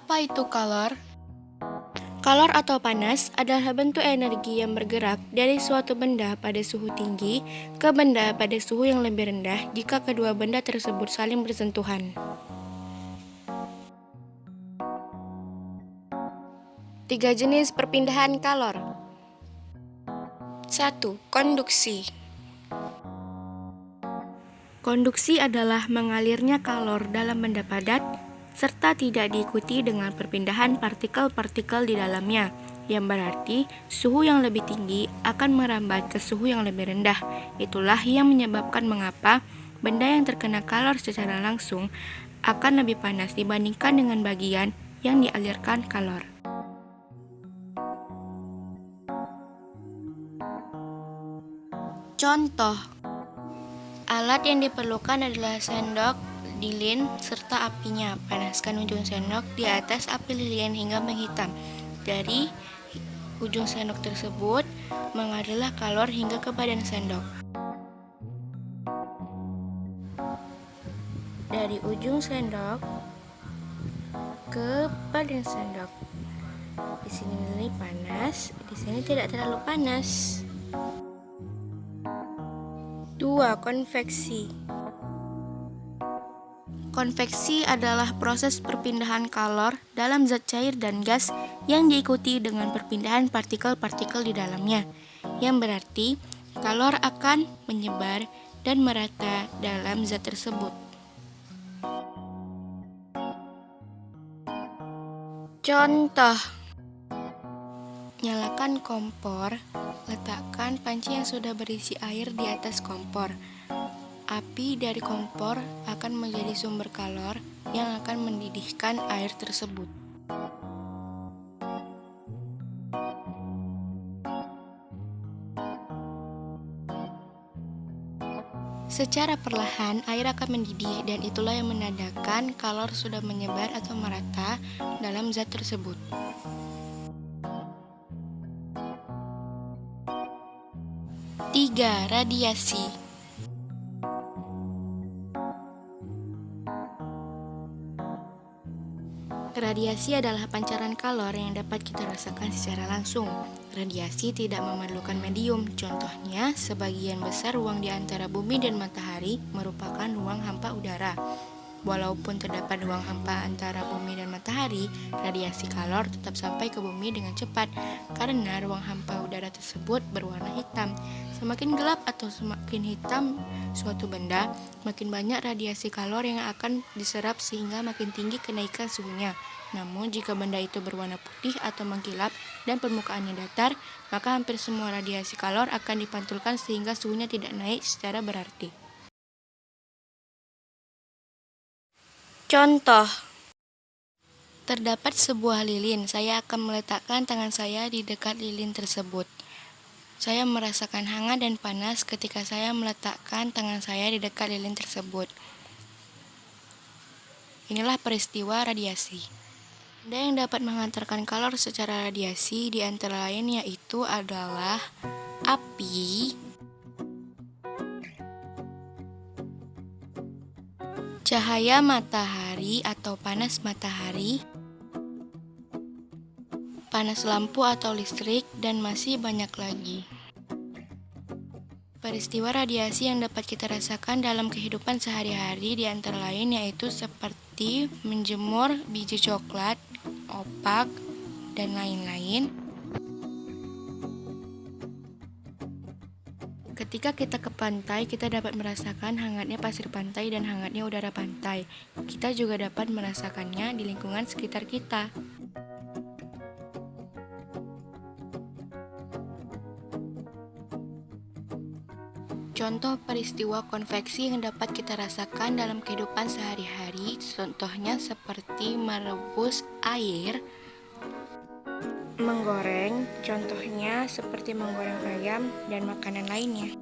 Apa itu kalor? Kalor atau panas adalah bentuk energi yang bergerak dari suatu benda pada suhu tinggi ke benda pada suhu yang lebih rendah jika kedua benda tersebut saling bersentuhan. 3 jenis perpindahan kalor. 1. Konduksi. Konduksi adalah mengalirnya kalor dalam benda padat serta tidak diikuti dengan perpindahan partikel-partikel di dalamnya, yang berarti suhu yang lebih tinggi akan merambat ke suhu yang lebih rendah. Itulah yang menyebabkan mengapa benda yang terkena kalor secara langsung akan lebih panas dibandingkan dengan bagian yang dialirkan kalor. Contoh, alat yang diperlukan adalah sendok, lilin, serta apinya. Panaskan ujung sendok di atas api lilin hingga menghitam. Dari ujung sendok tersebut, mengalirlah kalor hingga ke badan sendok. Dari ujung sendok ke badan sendok. Di sini lilin panas, di sini tidak terlalu panas. 2. Konveksi. Konveksi adalah proses perpindahan kalor dalam zat cair dan gas yang diikuti dengan perpindahan partikel-partikel di dalamnya, yang berarti kalor akan menyebar dan merata dalam zat tersebut. Contoh, nyalakan kompor, letakkan panci yang sudah berisi air di atas kompor. Api dari kompor akan menjadi sumber kalor yang akan mendidihkan air tersebut. Secara perlahan, air akan mendidih dan itulah yang menandakan kalor sudah menyebar atau merata dalam zat tersebut. 3. Radiasi. Radiasi adalah pancaran kalor yang dapat kita rasakan secara langsung. Radiasi tidak memerlukan medium, contohnya sebagian besar ruang di antara bumi dan matahari merupakan ruang hampa udara. Walaupun terdapat ruang hampa antara bumi dan matahari, radiasi kalor tetap sampai ke bumi dengan cepat karena ruang hampa udara tersebut berwarna hitam. Semakin gelap atau semakin hitam suatu benda, makin banyak radiasi kalor yang akan diserap sehingga makin tinggi kenaikan suhunya. Namun jika benda itu berwarna putih atau mengkilap dan permukaannya datar, maka hampir semua radiasi kalor akan dipantulkan sehingga suhunya tidak naik secara berarti. Contoh, terdapat sebuah lilin. Saya akan meletakkan tangan saya di dekat lilin tersebut. Saya merasakan hangat dan panas ketika saya meletakkan tangan saya di dekat lilin tersebut. Inilah peristiwa radiasi. Benda yang dapat menghantarkan kalor secara radiasi di antara lain yaitu adalah api, cahaya matahari atau panas matahari, panas lampu atau listrik, dan masih banyak lagi. Peristiwa radiasi yang dapat kita rasakan dalam kehidupan sehari-hari di antara lain yaitu seperti menjemur biji coklat, opak, dan lain-lain. Ketika kita ke pantai, kita dapat merasakan hangatnya pasir pantai dan hangatnya udara pantai. Kita juga dapat merasakannya di lingkungan sekitar kita. Contoh peristiwa konveksi yang dapat kita rasakan dalam kehidupan sehari-hari, contohnya seperti merebus air, menggoreng, contohnya seperti menggoreng ayam dan makanan lainnya.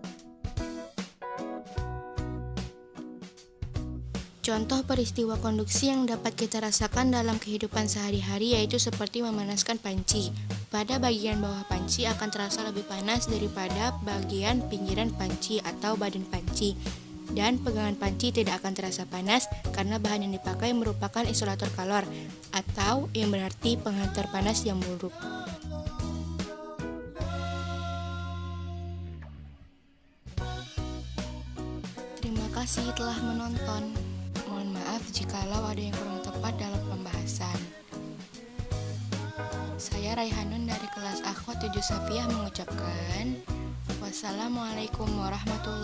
Contoh peristiwa konduksi yang dapat kita rasakan dalam kehidupan sehari-hari yaitu seperti memanaskan panci. Pada bagian bawah panci akan terasa lebih panas daripada bagian pinggiran panci atau badan panci. Dan pegangan panci tidak akan terasa panas karena bahan yang dipakai merupakan isolator kalor atau yang berarti penghantar panas yang buruk. Terima kasih telah menonton. Mohon maaf jikalau ada yang kurang tepat dalam pembahasan. Saya Raihanun dari kelas Akhwat 7 Safiyah mengucapkan wassalamualaikum warahmatullahi